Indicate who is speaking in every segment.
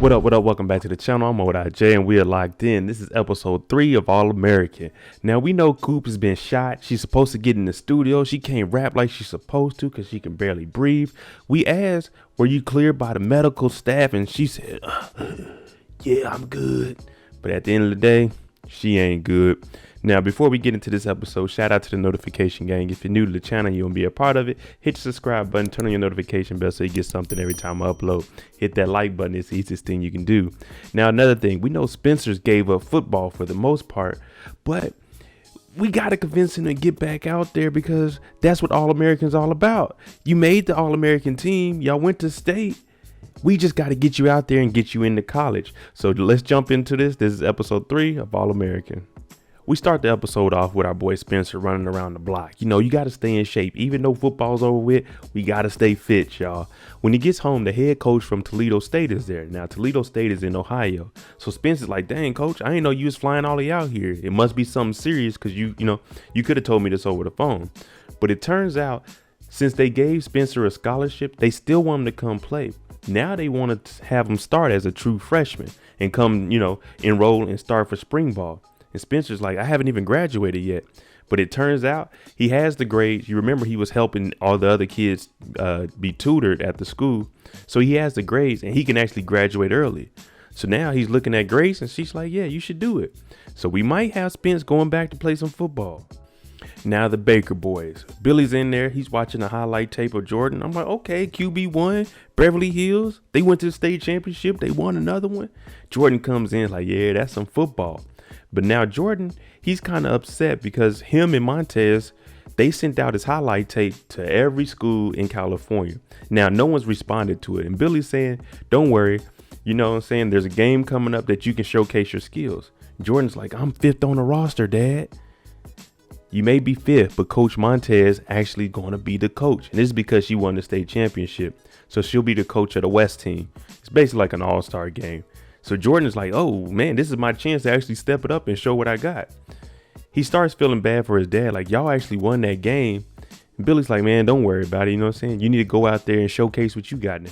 Speaker 1: What up? Welcome back to the channel. I'm Mode J and we are locked in. This is episode 3 of All American. Now we know Coop has been shot. She's supposed to get in the studio. She can't rap like she's supposed to because she can barely breathe. We asked, were you cleared by the medical staff? And she said, yeah, I'm good. But at the end of the day, she ain't good. Now, before we get into this episode, shout out to the notification gang. If you're new to the channel, you want to be a part of it, hit the subscribe button, turn on your notification bell so you get something every time I upload. Hit that like button. It's the easiest thing you can do. Now, another thing, we know Spencer's gave up football for the most part, but we got to convince him to get back out there because that's what All-American's all about. You made the All-American team. Y'all went to state. We just got to get you out there and get you into college. So let's jump into this. This is episode 3 of All-American. We start the episode off with our boy Spencer running around the block. You know, you got to stay in shape. Even though football's over with, we got to stay fit, y'all. When he gets home, the head coach from Toledo State is there. Now, Toledo State is in Ohio. So Spencer's like, dang, coach, I didn't know you was flying all the way out here. It must be something serious because you could have told me this over the phone. But it turns out, since they gave Spencer a scholarship, they still want him to come play. Now they want to have him start as a true freshman and come, enroll and start for spring ball. And Spencer's like, I haven't even graduated yet. But it turns out he has the grades. You remember he was helping all the other kids be tutored at the school. So he has the grades and he can actually graduate early. So now he's looking at Grace and she's like, yeah, you should do it. So we might have Spence going back to play some football. Now the Baker boys. Billy's in there. He's watching a highlight tape of Jordan. I'm like, okay, QB1, Beverly Hills. They went to the state championship. They won another one. Jordan comes in like, yeah, that's some football. But now Jordan, he's kind of upset because him and Montez, they sent out his highlight tape to every school in California. Now, no one's responded to it. And Billy's saying, don't worry. You know what I'm saying? There's a game coming up that you can showcase your skills. Jordan's like, I'm 5th on the roster, Dad. You may be 5th, but Coach Montez actually going to be the coach. And this is because she won the state championship. So she'll be the coach of the West team. It's basically like an all-star game. So Jordan is like, oh, man, this is my chance to actually step it up and show what I got. He starts feeling bad for his dad. Like, y'all actually won that game. And Billy's like, man, don't worry about it. You know what I'm saying? You need to go out there and showcase what you got now.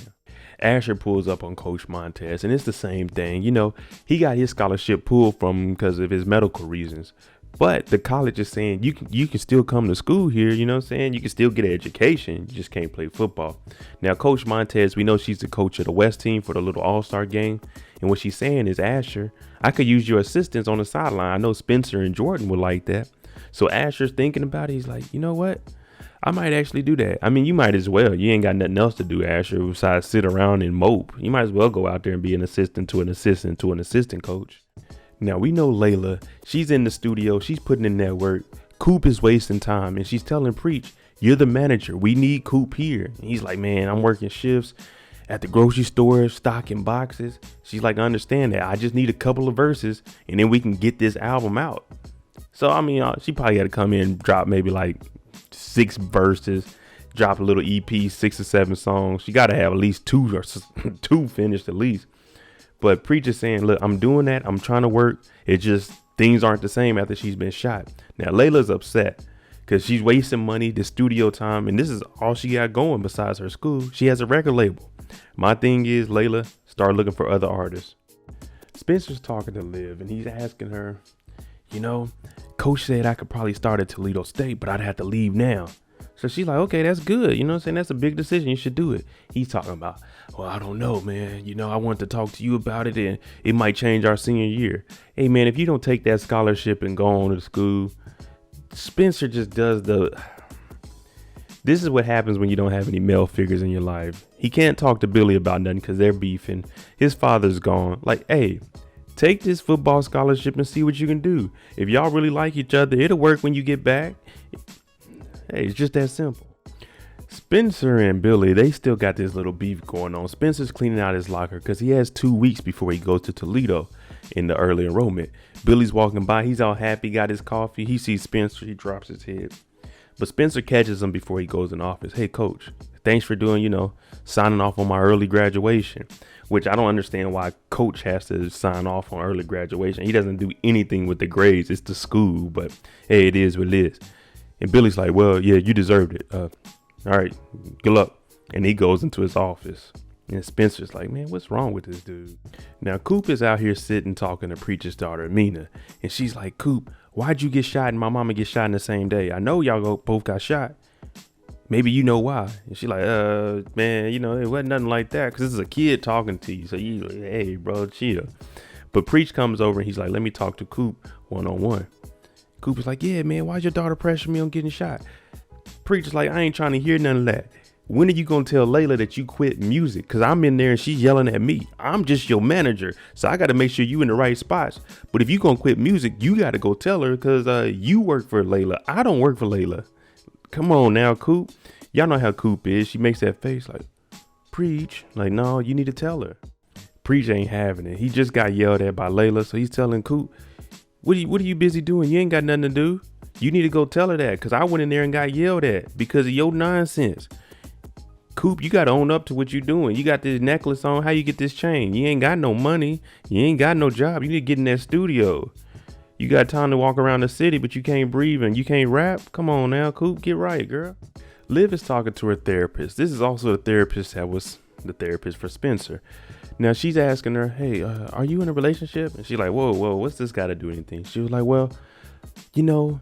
Speaker 1: Asher pulls up on Coach Montez, and it's the same thing. You know, he got his scholarship pulled from him because of his medical reasons. But the college is saying you can still come to school here. You know what I'm saying? You can still get an education. You just can't play football. Now, Coach Montez, we know she's the coach of the West team for the little all-star game. And what she's saying is, Asher, I could use your assistance on the sideline. I know Spencer and Jordan would like that. So Asher's thinking about it. He's like, you know what? I might actually do that. I mean, you might as well. You ain't got nothing else to do, Asher, besides sit around and mope. You might as well go out there and be an assistant to an assistant to an assistant coach. Now, we know Layla, she's in the studio. She's putting in that work. Coop is wasting time and she's telling Preach, you're the manager. We need Coop here. And he's like, man, I'm working shifts at the grocery store, stocking boxes. She's like, I understand that. I just need a couple of verses and then we can get this album out. So, I mean, she probably had to come in and drop maybe like 6 verses, drop a little EP, 6 or 7 songs. She got to have at least 2 or 2 finished at least. But Preacher's saying, look, I'm doing that. I'm trying to work. It just, things aren't the same after she's been shot. Now, Layla's upset because she's wasting money, the studio time, and this is all she got going besides her school. She has a record label. My thing is, Layla, start looking for other artists. Spencer's talking to Liv, and he's asking her, you know, Coach said I could probably start at Toledo State, but I'd have to leave now. So she's like, okay, that's good. You know what I'm saying? That's a big decision. You should do it. He's talking about, well, I don't know, man. You know, I want to talk to you about it and it might change our senior year. Hey, man, if you don't take that scholarship and go on to school, Spencer just does this is what happens when you don't have any male figures in your life. He can't talk to Billy about nothing because they're beefing. His father's gone. Like, hey, take this football scholarship and see what you can do. If y'all really like each other, it'll work when you get back. Hey, it's just that simple. Spencer and Billy, they still got this little beef going on. Spencer's cleaning out his locker because he has 2 weeks before he goes to Toledo in the early enrollment. Billy's walking by. He's all happy, got his coffee. He sees Spencer. He drops his head. But Spencer catches him before he goes in office. Hey, coach, thanks for doing, signing off on my early graduation, which I don't understand why coach has to sign off on early graduation. He doesn't do anything with the grades. It's the school. But hey, it is what it is. And Billy's like, well, yeah, you deserved it. All right, good luck. And he goes into his office. And Spencer's like, man, what's wrong with this dude? Now, Coop is out here sitting talking to Preacher's daughter, Mina. And she's like, Coop, why'd you get shot and my mama get shot in the same day? I know y'all both got shot. Maybe you know why. And she's like, man, you know, it wasn't nothing like that. Because this is a kid talking to you. So you like, hey, bro, chill. But Preach comes over and he's like, let me talk to Coop one-on-one. Coop is like, yeah, man, why's your daughter pressure me on getting shot? Preach is like, I ain't trying to hear none of that. When are you going to tell Layla that you quit music? Because I'm in there and she's yelling at me. I'm just your manager. So I got to make sure you in the right spots. But if you going to quit music, you got to go tell her because you work for Layla. I don't work for Layla. Come on now, Coop. Y'all know how Coop is. She makes that face like, Preach. Like, no, you need to tell her. Preach ain't having it. He just got yelled at by Layla. So he's telling Coop, what are you busy doing? You ain't got nothing to do. You need to go tell her that because I went in there and got yelled at because of your nonsense. Coop, you got to own up to what you're doing. You got this necklace on. How you get this chain? You ain't got no money. You ain't got no job. You need to get in that studio. You got time to walk around the city, but you can't breathe and you can't rap. Come on now, Coop, get right, girl. Liv is talking to her therapist. This is also the therapist that was the therapist for Spencer. Now she's asking her, hey, are you in a relationship? And she's like, whoa, what's this got to do anything? She was like, well, you know,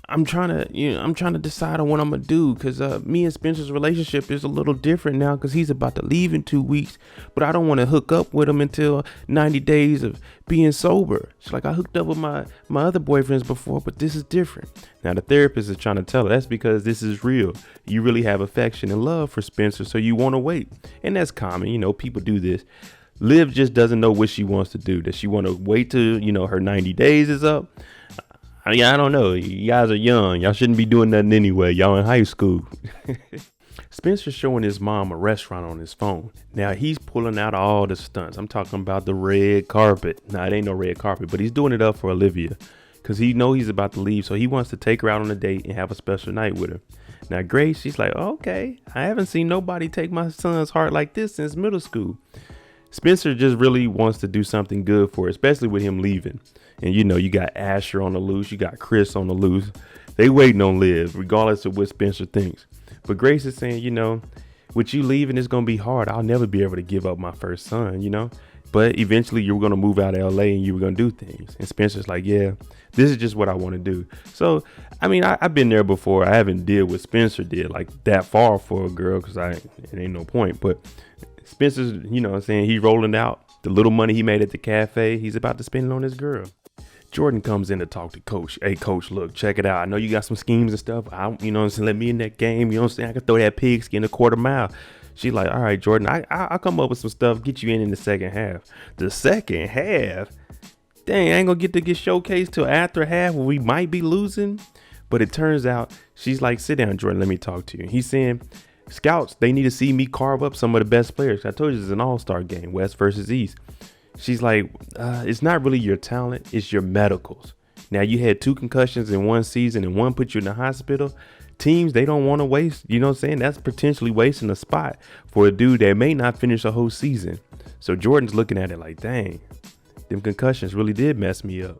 Speaker 1: I'm trying to decide on what I'm gonna do because me and Spencer's relationship is a little different now because he's about to leave in 2 weeks, but I don't want to hook up with him until 90 days of being sober. She's like, I hooked up with my other boyfriends before, but this is different. Now the therapist is trying to tell her that's because this is real. You really have affection and love for Spencer, so you want to wait, and that's common. You know, people do this. Liv just doesn't know what she wants to do. Does she want to wait till, you know, her 90 days is up? I don't know. You guys are young. Y'all shouldn't be doing nothing anyway. Y'all in high school. Spencer's showing his mom a restaurant on his phone. Now he's pulling out all the stunts. I'm talking about the red carpet. Now it ain't no red carpet, but he's doing it up for Olivia because he know he's about to leave. So he wants to take her out on a date and have a special night with her. Now Grace, she's like, okay, I haven't seen nobody take my son's heart like this since middle school. Spencer just really wants to do something good for her, especially with him leaving. And you know, you got Asher on the loose, you got Chris on the loose. They waiting on Liv, regardless of what Spencer thinks. But Grace is saying, you know, with you leaving, it's going to be hard. I'll never be able to give up my first son, you know. But eventually you're going to move out of L.A. and you were going to do things. And Spencer's like, yeah, this is just what I want to do. So, I mean, I've been there before. I haven't did what Spencer did, like that far for a girl, because it ain't no point. But Spencer's, you know what I'm saying, he's rolling out the little money he made at the cafe. He's about to spend it on his girl. Jordan comes in to talk to Coach. Hey, Coach, look, check it out. I know you got some schemes and stuff. You know what I'm saying? Let me in that game. You know what I'm saying? I can throw that pigskin a quarter mile. She's like, all right, Jordan, I'll come up with some stuff, get you in the second half. The second half? Dang, I ain't going to get showcased till after half where we might be losing. But it turns out, she's like, sit down, Jordan, let me talk to you. He's saying, scouts, they need to see me carve up some of the best players. I told you it's an all-star game, West versus East. She's like, it's not really your talent, it's your medicals. Now, you had 2 concussions in one season and one put you in the hospital. Teams, they don't want to waste, you know what I'm saying? That's potentially wasting a spot for a dude that may not finish a whole season. So Jordan's looking at it like, dang, them concussions really did mess me up.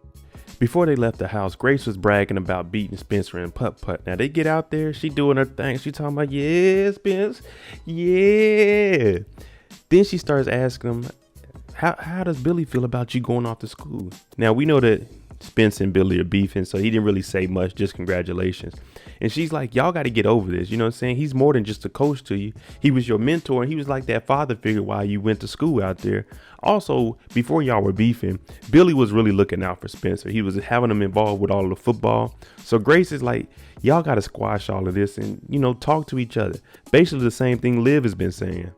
Speaker 1: Before they left the house, Grace was bragging about beating Spencer in putt-putt. Now, they get out there, she doing her thing. She talking about, yeah, Spence, yeah. Then she starts asking him, how does Billy feel about you going off to school? Now, we know that Spence and Billy are beefing, so he didn't really say much, just congratulations. And she's like, y'all got to get over this. You know what I'm saying? He's more than just a coach to you. He was your mentor, and he was like that father figure while you went to school out there. Also, before y'all were beefing, Billy was really looking out for Spencer. He was having him involved with all of the football. So Grace is like, y'all got to squash all of this and, you know, talk to each other. Basically the same thing Liv has been saying.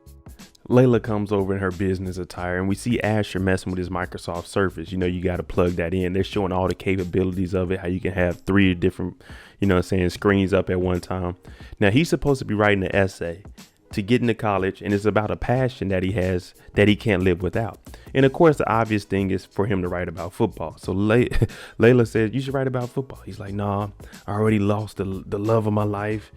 Speaker 1: Layla comes over in her business attire and we see Asher messing with his Microsoft Surface. You know, you got to plug that in. They're showing all the capabilities of it, how you can have 3 different, you know what I'm saying, screens up at one time. Now, he's supposed to be writing an essay to get into college, and it's about a passion that he has that he can't live without. And of course, the obvious thing is for him to write about football. So Layla says, you should write about football. He's like, nah, I already lost the love of my life.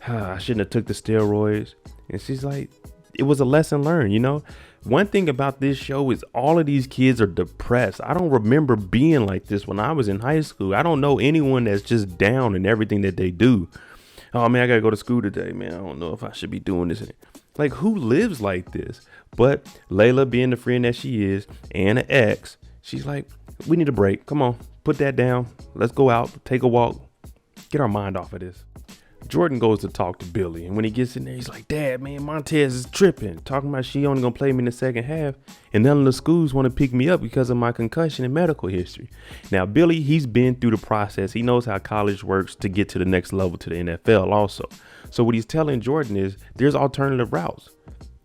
Speaker 1: I shouldn't have took the steroids. And she's like, it was a lesson learned, you know. One thing about this show is all of these kids are depressed. I don't remember being like this when I was in high school. I don't know anyone that's just down in everything that they do. Oh man, I gotta go to school today, man. I don't know if I should be doing this. Like, who lives like this? But Layla, being the friend that she is, and an ex, she's like, we need a break. Come on, put that down. Let's go out, take a walk, get our mind off of this. Jordan goes to talk to Billy, and when he gets in there, he's like, Dad, man, Montez is tripping, talking about she only gonna play me in the second half, and none of the schools want to pick me up because of my concussion and medical history. Now, Billy, he's been through the process. He knows how college works to get to the next level, to the NFL also. So what he's telling Jordan is there's alternative routes.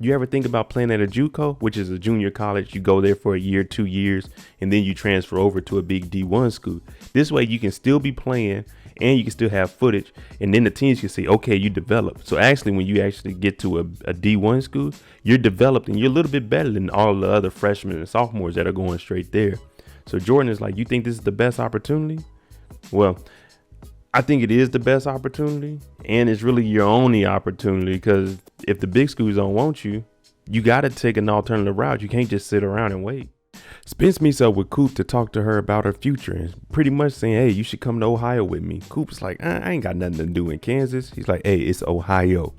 Speaker 1: You ever think about playing at a JUCO, which is a junior college? You go there for a year, 2 years, and then you transfer over to a big D1 school. This way you can still be playing and you can still have footage, and then the teams can see, okay, you develop. So actually, when you actually get to a D1 school, you're developed and you're a little bit better than all the other freshmen and sophomores that are going straight there. So Jordan is like, you think this is the best opportunity? Well, I think it is the best opportunity, and it's really your only opportunity, because if the big schools don't want you, you got to take an alternative route. You can't just sit around and wait. Spence meets up with Coop to talk to her about her future and pretty much saying, hey, you should come to Ohio with me. Coop's like, I ain't got nothing to do in Kansas. He's like, hey, it's Ohio.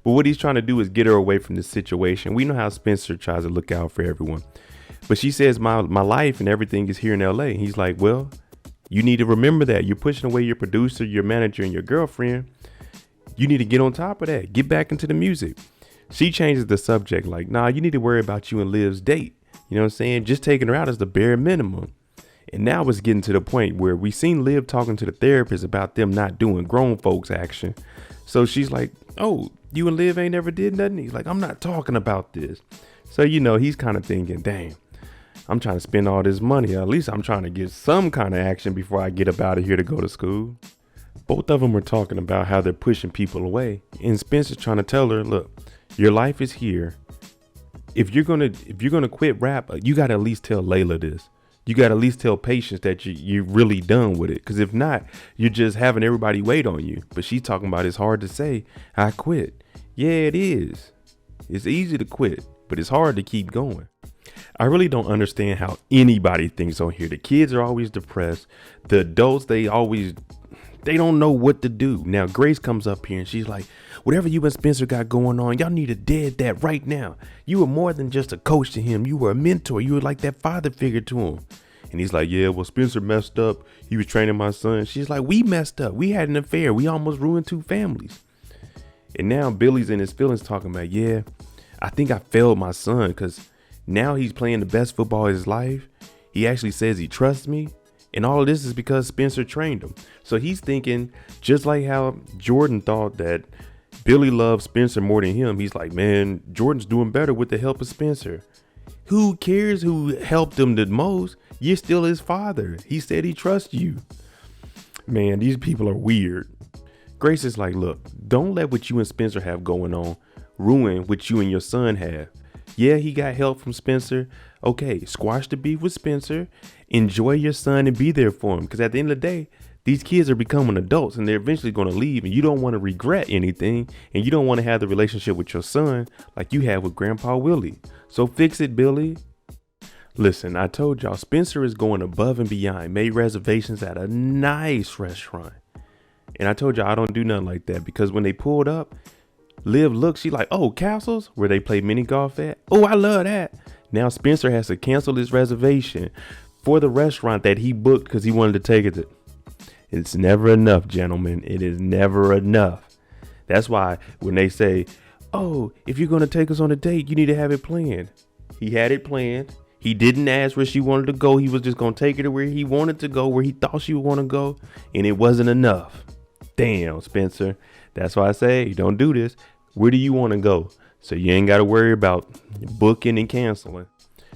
Speaker 1: But what he's trying to do is get her away from this situation. We know how Spencer tries to look out for everyone. But she says, my life and everything is here in L.A. He's like, well, you need to remember that. You're pushing away your producer, your manager, and your girlfriend. You need to get on top of that. Get back into the music. She changes the subject like, nah, you need to worry about you and Liv's date. You know what I'm saying? Just taking her out is the bare minimum. And now it's getting to the point where we seen Liv talking to the therapist about them not doing grown folks action. So she's like, oh, you and Liv ain't never did nothing? He's like, I'm not talking about this. So, you know, he's kind of thinking, dang, I'm trying to spend all this money. At least I'm trying to get some kind of action before I get up out of here to go to school. Both of them are talking about how they're pushing people away. And Spencer's trying to tell her, look, your life is here. If you're gonna quit rap, you gotta at least tell Layla this. You gotta at least tell Patience that you're really done with it. Because if not, you're just having everybody wait on you. But she's talking about it's hard to say, I quit. Yeah, it is. It's easy to quit, but it's hard to keep going. I really don't understand how anybody thinks on here. The kids are always depressed. The adults, they don't know what to do. Now, Grace comes up here and she's like, whatever you and Spencer got going on, y'all need to dead that right now. You were more than just a coach to him. You were a mentor. You were like that father figure to him. And he's like, yeah, well, Spencer messed up. He was training my son. She's like, we messed up. We had an affair. We almost ruined 2 families. And now Billy's in his feelings talking about, yeah, I think I failed my son because now he's playing the best football of his life. He actually says he trusts me. And all of this is because Spencer trained him. So he's thinking, just like how Jordan thought that Billy loves Spencer more than him. He's like, man, Jordan's doing better with the help of Spencer. Who cares who helped him the most? You're still his father. He said he trusts you. Man, these people are weird. Grace is like, look, don't let what you and Spencer have going on ruin what you and your son have. Yeah, he got help from Spencer. Okay, squash the beef with Spencer. Enjoy your son and be there for him. Because at the end of the day, these kids are becoming adults and they're eventually going to leave, and you don't want to regret anything, and you don't want to have the relationship with your son like you have with Grandpa Willie. So fix it, Billy. Listen, I told y'all Spencer is going above and beyond, made reservations at a nice restaurant. And I told y'all I don't do nothing like that, because when they pulled up, Liv looked, she like, oh, Castles, where they play mini golf at. Oh, I love that. Now Spencer has to cancel his reservation for the restaurant that he booked because he wanted to take it to. It's never enough, gentlemen. It is never enough. That's why when they say, oh, if you're going to take us on a date, you need to have it planned. He had it planned. He didn't ask where she wanted to go. He was just going to take her to where he wanted to go, where he thought she would want to go. And it wasn't enough. Damn, Spencer. That's why I say, don't do this. Where do you want to go? So you ain't got to worry about booking and canceling.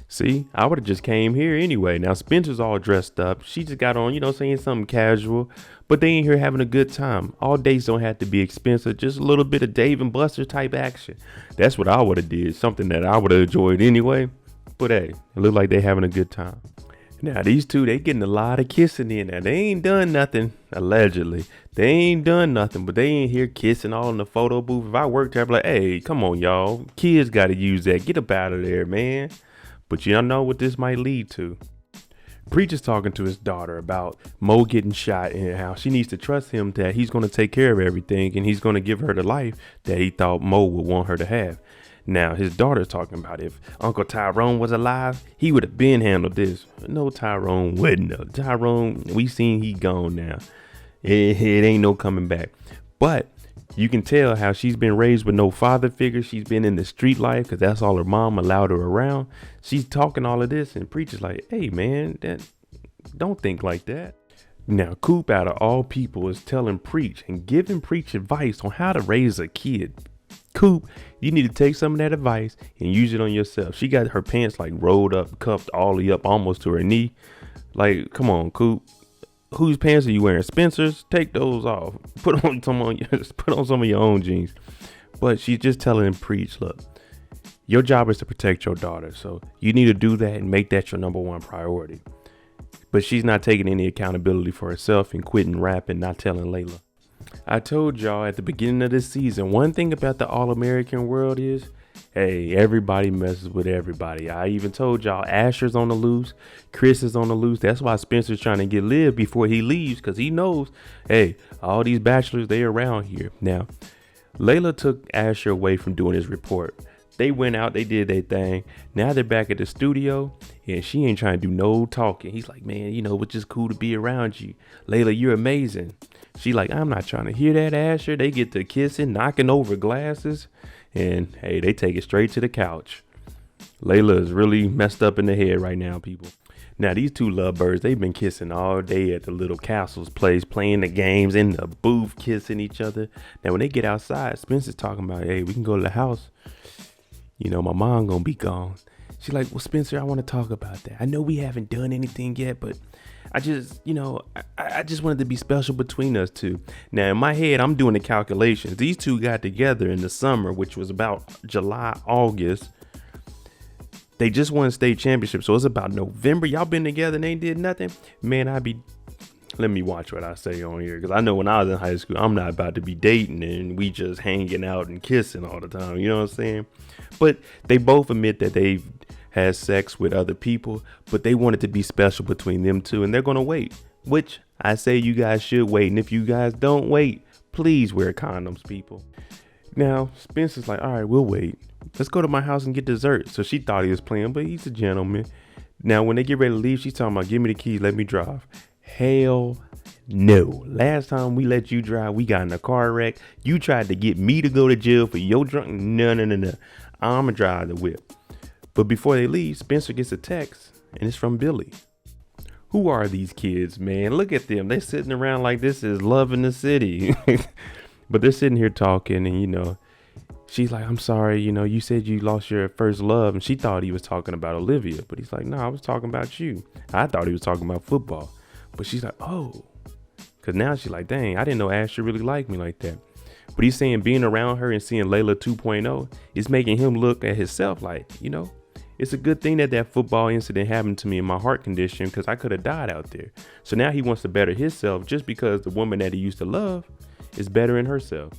Speaker 1: See, I would have just came here anyway. Now Spencer's all dressed up. She just got on, saying something casual, but they ain't here having a good time. All dates don't have to be expensive. Just a little bit of Dave and Buster type action. That's what I would have did. Something that I would have enjoyed anyway. But hey, it looked like they having a good time. Now these two, they getting a lot of kissing in there. They ain't done nothing, allegedly. They ain't done nothing, but they ain't here kissing all in the photo booth. If I worked there, I'd be like, hey, come on, y'all. Kids got to use that. Get up out of there, man. But y'all know what this might lead to. Preacher's talking to his daughter about Mo getting shot and how she needs to trust him that he's going to take care of everything and he's going to give her the life that he thought Mo would want her to have. Now, his daughter's talking about if Uncle Tyrone was alive, he would have been handled this. No, Tyrone wouldn't have. Tyrone, we seen he gone now. It ain't no coming back. But you can tell how she's been raised with no father figure. She's been in the street life because that's all her mom allowed her around. She's talking all of this and preaches like, hey, man, don't think like that. Now, Coop, out of all people, is telling Preach and giving Preach advice on how to raise a kid. Coop, you need to take some of that advice and use it on yourself. She got her pants like rolled up, cuffed all the way up almost to her knee. Like, come on, Coop. Whose pants are you wearing? Spencer's? Take those off. Put on some of your own jeans. But she's just telling him, Preach, look, your job is to protect your daughter. So you need to do that and make that your number one priority. But she's not taking any accountability for herself and quitting rap and not telling Layla. I told y'all at the beginning of this season, one thing about the All-American world is, hey, everybody messes with everybody. I even told y'all Asher's on the loose, Chris is on the loose. That's why Spencer's trying to get Liv before he leaves, because he knows, hey, all these bachelors, they around here. Now, Layla took Asher away from doing his report. They went out, they did their thing. Now they're back at the studio and she ain't trying to do no talking. He's like, man, it's just cool to be around you. Layla, you're amazing. She like, I'm not trying to hear that, Asher. They get to kissing, knocking over glasses, and hey, they take it straight to the couch. Layla is really messed up in the head right now, people. Now, these two lovebirds, they've been kissing all day at the little Castle's place, playing the games in the booth, kissing each other. Now, when they get outside, Spencer's talking about, hey, we can go to the house. My mom gonna be gone. She's like, well, Spencer, I want to talk about that. I know we haven't done anything yet, but I just, I just wanted to be special between us two. Now, in my head, I'm doing the calculations. These two got together in the summer, which was about July, August. They just won state championship, so it's about November. Y'all been together and ain't did nothing? Man, let me watch what I say on here, because I know when I was in high school, I'm not about to be dating and we just hanging out and kissing all the time. You know what I'm saying? But they both admit that they've had sex with other people, but they want it to be special between them two, and they're going to wait, which I say you guys should wait. And if you guys don't wait, please wear condoms, people. Now, Spencer's like, all right, we'll wait. Let's go to my house and get dessert. So she thought he was playing, but he's a gentleman. Now, when they get ready to leave, she's talking about, give me the keys, let me drive. Hell no. Last time we let you drive, we got in a car wreck. You tried to get me to go to jail for your drunk. No. I'm going to drive the whip. But before they leave, Spencer gets a text, and it's from Billy. Who are these kids, man? Look at them. They're sitting around like this is love in the city. But they're sitting here talking, and, she's like, I'm sorry, you said you lost your first love. And she thought he was talking about Olivia. But he's like, no, I was talking about you. I thought he was talking about football. But she's like, oh. Because now she's like, dang, I didn't know Asher really liked me like that. But he's saying being around her and seeing Layla 2.0 is making him look at himself like, it's a good thing that football incident happened to me in my heart condition, because I could have died out there. So now he wants to better himself just because the woman that he used to love is bettering herself.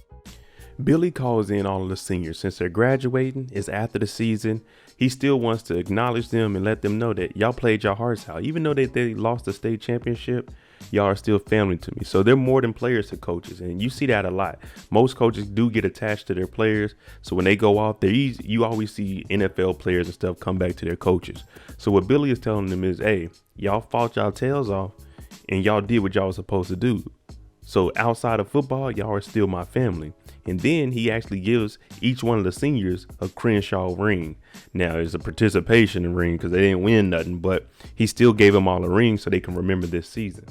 Speaker 1: Billy calls in all of the seniors. Since they're graduating, it's after the season. He still wants to acknowledge them and let them know that y'all played your hearts out. Even though they lost the state championship, y'all are still family to me. So they're more than players to coaches. And you see that a lot. Most coaches do get attached to their players. So when they go off, you always see NFL players and stuff come back to their coaches. So what Billy is telling them is, hey, y'all fought y'all tails off and y'all did what y'all was supposed to do. So outside of football, y'all are still my family. And then he actually gives each one of the seniors a Crenshaw ring. Now, it's a participation ring because they didn't win nothing, but he still gave them all a ring so they can remember this season.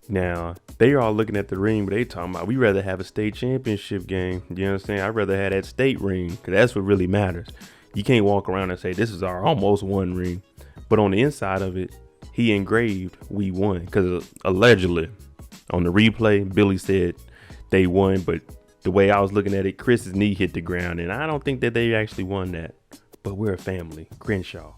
Speaker 1: Now, they are all looking at the ring, but they talking about, we rather have a state championship game. You know what I'm saying? I'd rather have that state ring, because that's what really matters. You can't walk around and say, this is our almost won ring. But on the inside of it, he engraved, we won. Because allegedly, on the replay, Billy said they won, but the way I was looking at it, Chris's knee hit the ground, and I don't think that they actually won that. But we're a family, Crenshaw.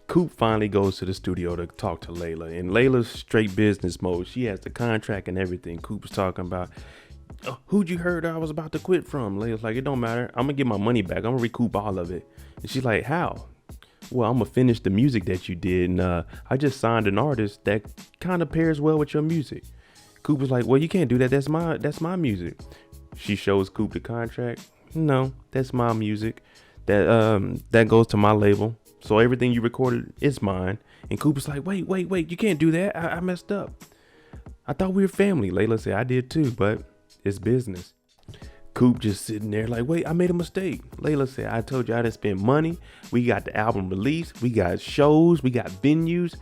Speaker 1: Coop finally goes to the studio to talk to Layla, and Layla's straight business mode. She has the contract and everything. Coop's talking about, who'd you heard I was about to quit from? Layla's like, it don't matter. I'm gonna get my money back. I'm gonna recoup all of it. And she's like, how? Well, I'm gonna finish the music that you did, and I just signed an artist that kind of pairs well with your music. Coop was like, well, you can't do that. That's my music. She shows Coop the contract. No, that's my music. that goes to my label. So everything you recorded is mine. And Coop was like, wait, you can't do that. I messed up. I thought we were family. Layla said, I did too, but it's business. Coop just sitting there like, wait, I made a mistake. Layla said, I told you I didn't spend money. We got the album released. We got shows. We got venues.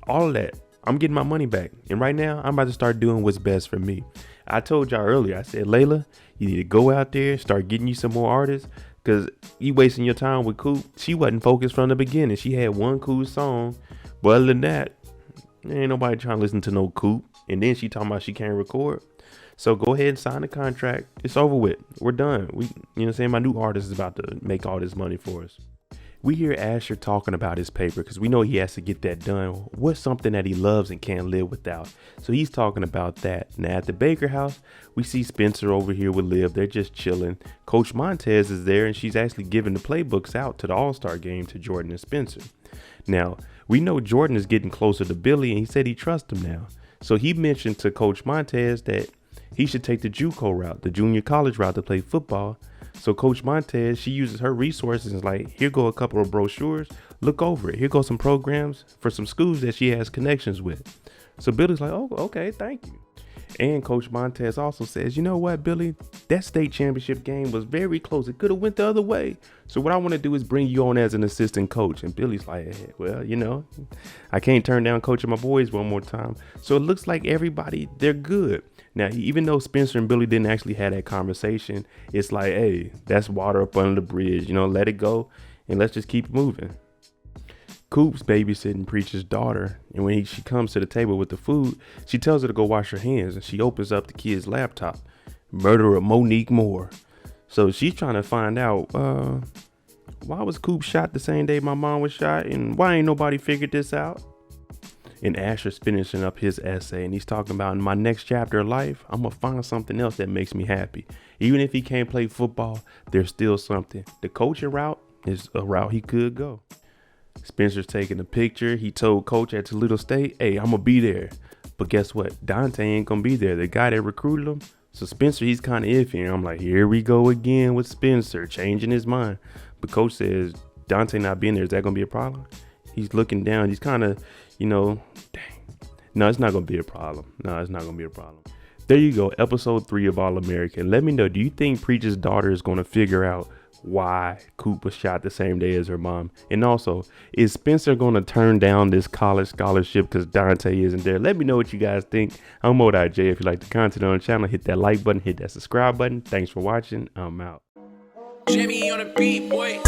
Speaker 1: All of that. I'm getting my money back. And right now, I'm about to start doing what's best for me. I told y'all earlier, I said, Layla, you need to go out there, start getting you some more artists. Because you wasting your time with Coop. She wasn't focused from the beginning. She had one cool song. But other than that, ain't nobody trying to listen to no Coop. And then she talking about she can't record. So go ahead and sign the contract. It's over with. We're done. You know what I'm saying? My new artist is about to make all this money for us. We hear Asher talking about his paper because we know he has to get that done. What's something that he loves and can't live without? So he's talking about that. Now at the Baker house, we see Spencer over here with Liv. They're just chilling. Coach Montez is there and she's actually giving the playbooks out to the All-Star game to Jordan and Spencer. Now, we know Jordan is getting closer to Billy and he said he trusts him now. So he mentioned to Coach Montez that he should take the JUCO route, the junior college route, to play football. So Coach Montez, she uses her resources and is like, here go a couple of brochures. Look over it. Here go some programs for some schools that she has connections with. So Billy's like, oh, okay, thank you. And Coach Montez also says, you know what, Billy, that state championship game was very close. It could have went the other way. So what I want to do is bring you on as an assistant coach. And Billy's like, hey, well, you know, I can't turn down coaching my boys one more time. So it looks like everybody, they're good. Now, even though Spencer and Billy didn't actually have that conversation, it's like, hey, that's water up under the bridge. You know, let it go and let's just keep moving. Coop's babysitting Preacher's daughter, and when she comes to the table with the food, she tells her to go wash her hands, and she opens up the kid's laptop. Murderer Monique Moore. So she's trying to find out, why was Coop shot the same day my mom was shot, and why ain't nobody figured this out? And Asher's finishing up his essay, and he's talking about, in my next chapter of life, I'm going to find something else that makes me happy. Even if he can't play football, there's still something. The coaching route is a route he could go. Spencer's taking a picture. He told Coach at Toledo State, hey, I'm going to be there. But guess what? Dante ain't going to be there. The guy that recruited him. So Spencer, he's kind of iffy. And I'm like, here we go again with Spencer changing his mind. But Coach says, Dante not being there, is that going to be a problem? He's looking down. He's kind of, you know, dang. No, it's not going to be a problem. No, it's not going to be a problem. There you go. Episode 3 of All American. Let me know, do you think Preacher's daughter is going to figure out why Coop was shot the same day as her mom? And also, is Spencer going to turn down this college scholarship because Dante isn't there? Let me know what you guys think. I'm J. If you like the content on the channel, hit that like button, hit that subscribe button. Thanks for watching. I'm out.
Speaker 2: Jimmy on the beat, boy.